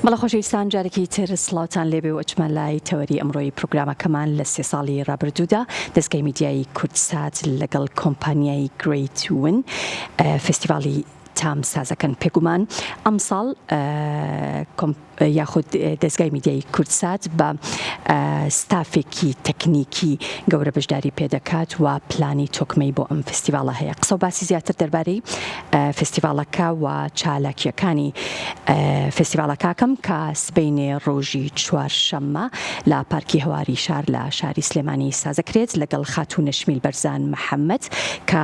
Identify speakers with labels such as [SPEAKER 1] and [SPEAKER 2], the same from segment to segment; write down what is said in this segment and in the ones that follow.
[SPEAKER 1] بەڵە خۆشەویستان جارێکی تر سڵاوتان لێبێ و ئەچمە لای تەوەری ئەمڕۆی پروگرامەکەمان لە 3 ساڵی ڕابردوودا دەستگای میدیایی کورتسات لەگەڵ کۆمپانیای گریت ون فستیڤالی تام سازەکەن پێگومان ئەم ساڵ یاخود دەستگای میدیایی کورتسات بە ستافێکی تەکنیکی گەورە بەشداری پێدەکات و پلانی تۆکمەی بۆ ئەم فستیڤاڵە هەیە. قسە و باسی زیاتر دەربارەی فستیڤاڵەکە و چالاکیەکانی فستیڤاڵەکە کەم کە سبەینێ ڕۆژی چوارشەممە لە پارکی هەواری شار لە شاری سلێمانی سازەکرێت لەگەڵ خاتوونە شمیل بەرزان محەممەد کە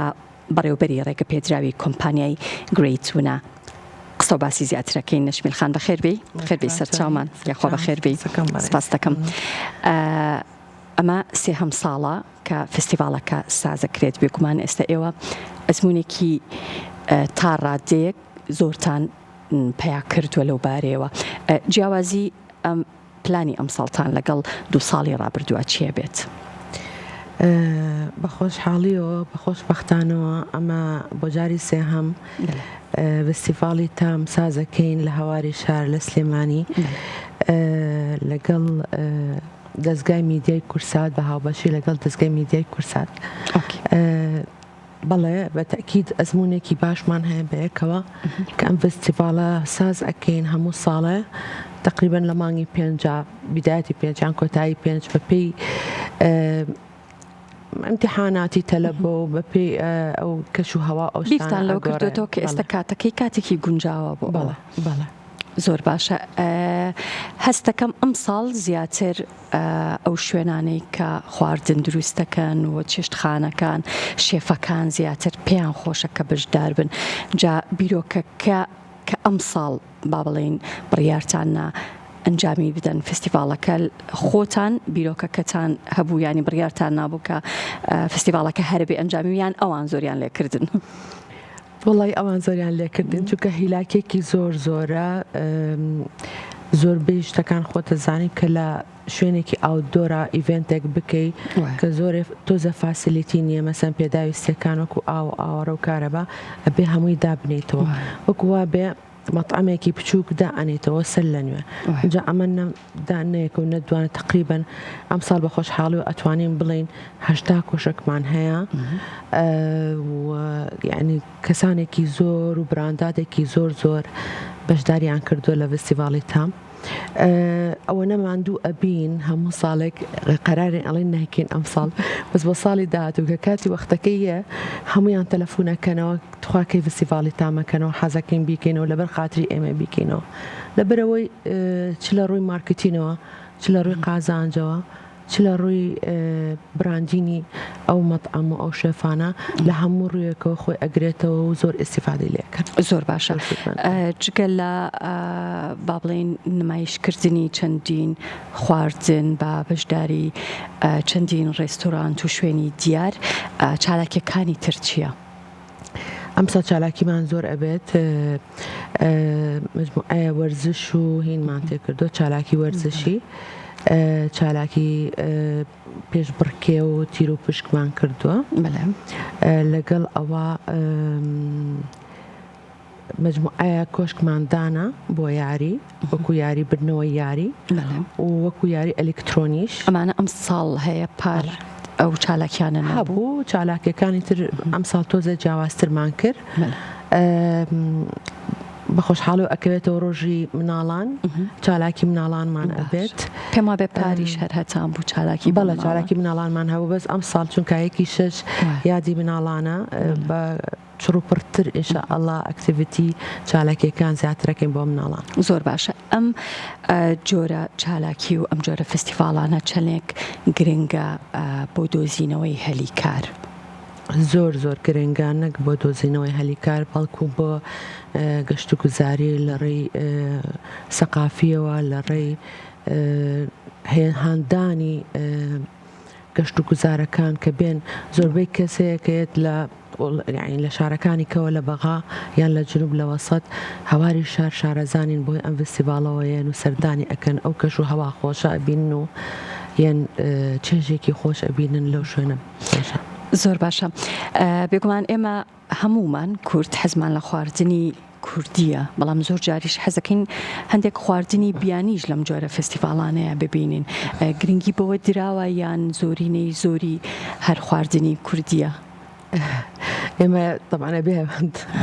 [SPEAKER 1] بەڕێوەبەری ڕێگە پێدراوی کۆمپانیای گریت ونە. قسە و باسی زیاترەکەی نەشمیل خان بەخێربێی خێربێی سەرچاومان یاخوا بەخێربێی سپاس دەکەم. ئەمە سێهەم ساڵە کە فستیڤاڵەکە سازەکرێت بێگومان ئێستا ئێوە ئەزمونێکی تا ڕادەیەک زۆرتان پیا کردووە لەو بارەیەوە. جیاوازی پلانی ئەم ساڵتان لەگەڵ 2 ساڵی ڕابردووە چیە بێت؟
[SPEAKER 2] بەخۆشحاڵیەوە بەخۆشبەختانەوە ئەمە بۆ جاری سێهەم فستیڤاڵی تام سازەکەین لە هەواری شار لە سلێمانی لەگەڵ دەستگای میدیای کورتسات بە هاوبەشی لەگەڵ دەستگای میدیای کورتسات. بەڵێ بە تەکید ئەزمونێکی باشمان هەیە بەیەکەوە کە ئەم فستیڤاڵە ساز ئەکەین هەموو ساڵێ تقریبەن لە مانگی 5 بیدایەتی 5 یان کۆتایی 5 بەپێی امتحاناتی تەلەبە و بەپێی ئەو کەش و هەوا ئەو
[SPEAKER 1] بیرتان لەو کردوێتەوە کە ئێستا کاتەکەی کاتێکی گونجاوە بۆ
[SPEAKER 2] بەڵێ
[SPEAKER 1] زۆر باشە. هەستەکەم ئەم ساڵ زیاتر ئەو شوێنانەی کە خواردن دروستەکەن و چێشتخانەکان شێفەکان زیاتر پێیان خۆشە کە بەشدار بن. جا بیرۆکەکە کە ئەم ساڵ با بڵێن بڕیارتانە ئەنجامی بدەن فستیڤاڵەکە خۆتان بیرۆکەکەتان هەبوو ینی بڕیارتان نابوو کە فستیڤاڵەکە هەربێ ئەنجامی یان ئەوان زۆریان لێکردن؟
[SPEAKER 2] وڵی ئەوان زۆریان لێکردن چونکە هیلاکێکی زۆرە زۆربەی شتەکان خۆتە زانی کە لە شوێنێکی ئاوتدۆرە ئیڤێنتێک بکەیت کە زۆرێ تۆزە فاسیلیتی نییە مەسەن پێداویستەکان وەکو ئاوەڕە و کارەبا ئەبێ هەمووی دابنێتەوە وەکووا بێ مەطعمێکی بچووک دائەنێتەوە سەر لە نوێ جا ئەمە دانەیەکە و نەدوانە تقریبن ئەم ساڵ بە خۆشحاڵی و ئەتوانین بڵین 80 کۆشکمان هەیە یعنی کەسانێکی زۆر و براندادێکی زۆر بەشداریان کردووە لە فستیڤاڵی تام. ئەوە نەماندوو ئەبین هەموو ساڵێک قەرارێن ئەڵێن نایکەین ئەم ساڵ بەس بۆ ساڵی داهاتوو کە کاتی وەختەکەیە هەمویان تەلەفۆنەکەنەوە تخواکەی فستیڤاڵی تامەکەنەوە حەزەکەین بیکەینەوە لەبەر خاتری ئێمە بیکەینەوە لەبەرەوەی چ لە ڕووی مارکتینەوە چ لە ڕووی قازانجەوە چ لە ڕووی براندینی ئەو مەطعەم و ئەو شێفانە لە هەموو ڕوویەکەوە خۆی ئەگرێتەوە و زۆر ئیسیفادەی لێکرد.
[SPEAKER 1] زۆر باشە. جگە لە با بڵێن نمایشکردنی چەندین خواردن بە بەشداری چەندین ڕێستۆرانت و شوێنی دیار چالاکیەکانی تر چییە؟
[SPEAKER 2] ئەمسا چالاکیمان زۆر ئەبێت مجموعەیە وەرزش و هینمان تێکردو چالاکی وەرزشی چالاکی پێش بڕکێ و تیر و پشکمان کردووە لەگەڵ ئەوە مجموعەیە کۆشکماندانە بۆ یاری وەکو یاری بردنەوەی یاری و وەکو یاری ئەلکترۆنیش
[SPEAKER 1] ئەمانە ئەم ساڵ هەیە پار ئەو چالاکیانە
[SPEAKER 2] هەبوو چالاکیەکانی تر ئەم ساڵ تۆزە جیاوازترمان کرد بەخۆشحاڵی و ئەکەوێتەوە ڕۆژی مناڵان چالاکی مناڵانمان ئەبێت
[SPEAKER 1] پێم وابێ پاریش هەر هەتان بوو چالاکی
[SPEAKER 2] بەڵە چالاکی مناڵانمان هەبوو بەس ئەم ساڵ چونکایەکی 6 یادی مناڵانە بە چڕوپڕتر ئینشاءالله ئەکتیڤیتی چالاکیەکان زیاترەکەین بۆ مناڵان.
[SPEAKER 1] زۆر باشە. ئەم جۆرە چالاکی و ئەم جۆرە فستیڤاڵانە چەندێک گرنگە بۆ دۆزینەوەی هەلیکار؟
[SPEAKER 2] زۆر گرنگە نەک بۆ دۆزینەوەی هەلیکار بەڵکو بۆ گەشت و گوزاری لە ڕێی سەقافیەوە لە ڕێی هاندانی گەشت و گوزارەکان کە بێن زۆربەی کەسەیەکێت لە شارەکانی کەوە لە بەغا یان لە جنوب لە وەسەد هەواری شارەزانین بۆی ئەم فستیڤاڵەوە یان و سەردانی ئەکەن ئەو کەش و هەوا خۆشە ئەبینن و یان چێژێکی خۆش ئەبینن لەو شوێنە.
[SPEAKER 1] زۆر باشە. بێگومان ئێمە هەمومان کورد حەزمان لە خواردنی کوردیە بەڵام زۆر جاریش حەزەکەین هەندێک خواردنی بیانیش لەم جۆرە فستیڤالانەیە ببینین گرنگی بەوە دراوە یان زۆرینەی زۆری هەر خواردنی کوردیە
[SPEAKER 2] ئێمە طبعا بێ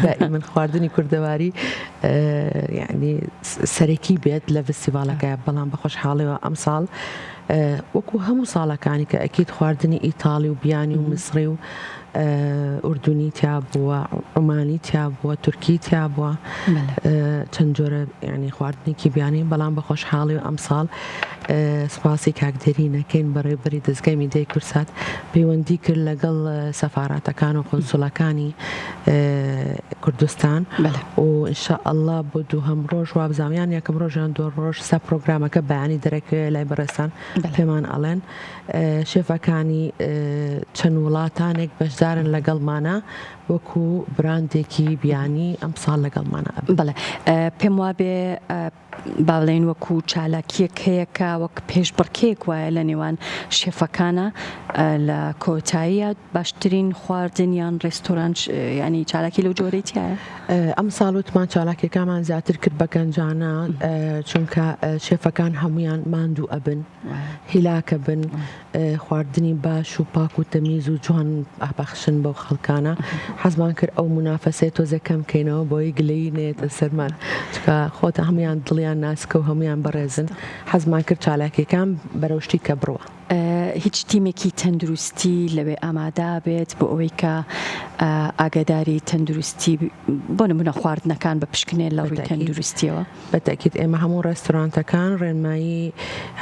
[SPEAKER 2] دائما خواردنی کوردەواری یعنی سەرەکی بێت لە فستیڤالەکە بەڵام بە خۆشحاڵیەوە ئەم ساڵ وەکو هەموو ساڵەکانی کە ئەکید خواردنی ئیتاڵی و بیانی و میسری و ئوردونی تیا بووە عومانی تیا بووە تورکی تیا بووە چەند جۆرە ینی خواردنێکی بیانی بەڵام بە خۆشحاڵی و ئەم ساڵ سپاسی کاکدەری نەکەین بەڕێبەری دەستگای میدیای کورسات پەیوەندی کرد لەگەڵ سەفارەتەکان و قۆنسوڵەکانی کوردستان و ئینشاء الله بۆ دووهەم ڕۆژ وابزانیان یەکەم ڕۆژیان دۆ ڕۆژ سە پرۆگرامەکە بەیانی دەرەکەوێت لای بەڕێستان پێمان ئەڵێن شێفەکانی چەند وڵاتانێک بەشدارن لەگەڵمانە وەکو براندێکی بیانی ئەم ساڵ لەگەڵمانە
[SPEAKER 1] بەڵێ پێم وابێ با بڵێن وەکو چالاکیەک هەیەکە وەک پێش بڕکێک وایە لە نێوان شێفەکانە لە کۆتاییە باشترین خواردن یان ڕێستۆران ینی چالاکی لەو جۆرەیتیایە
[SPEAKER 2] ئەم ساڵ وتمان چالاکیەکانمان زیاتر کرد بە گەنجانە چونکە شێفەکان هەمویان ماندوو ئەبن هیلاکە بن خواردنی باش و پاک و تەمیز و جوان ئابەخشن بەو خەڵکانە حەزمان کرد ئەو منافەسەی تۆزەکەم بکەینەوە بۆی گلەی نێتە سەرمان چکە خۆتە هەمویان دڵیان ناسکە و هەمویان بەڕێزن حەزمان کرد چالاکیەکان بەرەوشتی کە بڕوە
[SPEAKER 1] هیچ تیمێکی تەندروستی لەوێ ئامادا بێت بۆ ئەوەی کە ئاگاداری تەندروستی بۆ نمونە خواردنەکان بە پشکنێن لە ڕووی تەندروستیەوە
[SPEAKER 2] بەتەکیت ئێمە هەموو ڕێستۆرانتەکان ڕێنمایی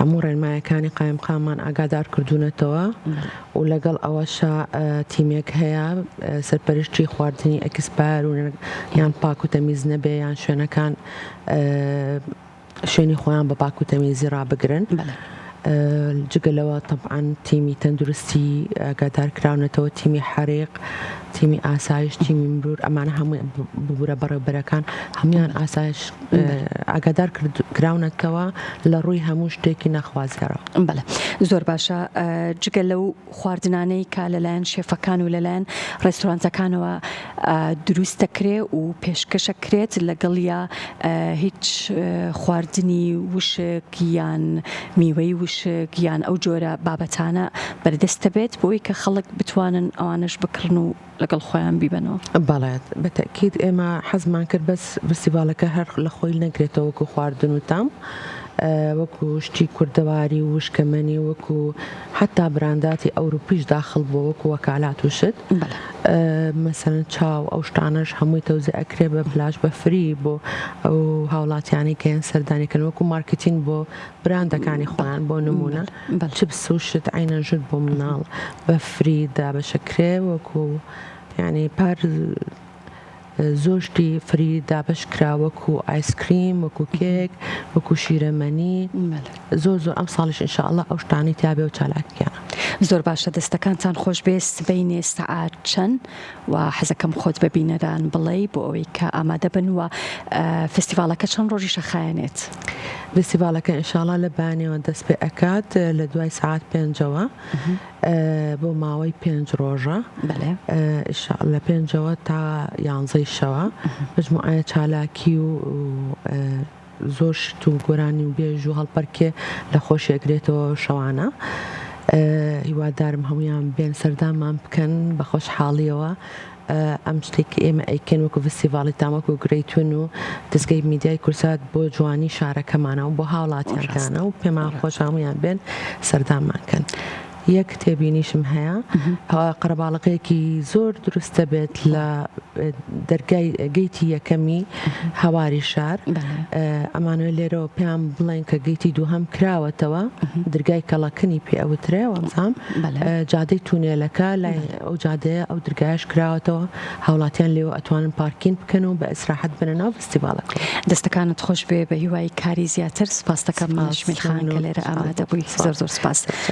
[SPEAKER 2] هەموو ڕێنمایەکانی قایمقاممان ئاگادار کردوونەتەوە و لەگەڵ ئەوەشە تیمێک هەیە سەرپەرشتی خواردنی ئەکسپار و یان پاک و تەمیز نەبێ یان شوێنەکان شوێنی خۆیان بە پاک و تەمیزی ڕابگرن جگەلەوە طبعاً تیمی تەندروستی ئاگادارکراونەتەوە تیمی حەریق تیمی ئاسایش تیمی مرور ئەمانە هەموو ببوورە بەڕێوەبەرەکان هەمویان ئاسایش ئاگادار کراونەتەوە لە ڕووی هەموو شتێکی نەخوازیارەوە
[SPEAKER 1] بەڵێ زۆر باشە جگە لەو خواردنانەی کا لەلایەن شێفەکان و لەلایەن ڕێستۆرانتەکانەوە دروست دەکرێ و پێشکەشەکرێت لەگەڵیا هیچ خواردنی وشک یان میوەی وشک یان ئەو جۆرە بابەتانە بەردەستە بێت بۆی کە خەڵک بتوانن ئەوانش بکڕن و لەگەڵ خۆیان بیبنەوە
[SPEAKER 2] بەڵێت بەتەکید ئێمە حەزمان کرد بەس فستیڤالەکە هەر لە خۆی نەگرێتەوە وەکو خواردن و تام وەکو شتی کوردەواری و وشکەمەنی وەکو حتا برانداتی ئەوروپیش داخل بۆ وەکو وەکالات و شت مەسەرەن چاو ئەو شتانەش هەمووی تەوزێ ئەکرێ بە پلاش بە فری بۆ ئەو هاوڵاتیانی کەیان سەردانیکەن وەکو مارکتینگ بۆ براندەکانی خۆیان بۆ نمونە چپس و شت عینە ژت بۆ مناڵ بە فری دابەشەکرێ وەکو یعنی پار زۆشتی فری دابش کرا وەکو ئایسکریم وەکو کێک وەکو شیرەمەنی زۆر زۆر ئەم ساڵش ئینشاءالله ئەو شتانی تیابێ و چالاکیانە
[SPEAKER 1] زۆر باشە دەستەکانتان خۆش بێ سبەینێ سەعات چەند و حەزەکەم خۆت ببینەران بڵێ بۆ ئەوەی کە ئامادە بن و فستیڤالەکە چەند ڕۆژیشە خایەنێت
[SPEAKER 2] فستیڤالەکە ئینشاءالله لە بانیەوە دەست پێ ئەکات لە دوای سەعات 5ەوە بۆ ماوەی 5 ڕۆژە لە 5ەوە تا 11 شەوە مجموعە چالاکی و زۆر شت و گۆرانی و بێژ و هەڵپەرکێ لە خۆشیەگرێتەوە شەوانە هیوادارم هەمویان بێن سەردانمان بکەن بە خۆشحاڵیەوە ئەم شتێکی ئێمە ئەیکەن وەکو فستیڤاڵی تامەک و گرەیتون و دەستگای میدیای کورسات بۆ جوانی شارەکەمانە و بۆ هاوڵاتیانکانە و پێمان خۆش هەمویان بێن سەردانمانکەن یەک تێبینیشم هەیە قەرەباڵغەیەکی زۆر دروستە بێت لە دەرگای گەیتی یەکەمی هەواری شار ئەمانە لێرەوە پێیان بڵێن کە گەیتی دووهەم کراوەتەوە دەرگای کەڵەکنی پێ ئەوترێ وەمزام جادەی تونێلەکە لای ئەو جادەیە ئەو دەرگایش کراوەتەوە هاوڵاتیان لێوە ئەتوانن پارکین بکەن و بە ئیسراحەت بنەناو فستیڤالەکە
[SPEAKER 1] دەستەکانت خۆش بێ بە هیوای کاری زیاتر سپاس دەکەم ماشمیل خان کە لێرە ئامادە بووی زۆر زۆر سپاس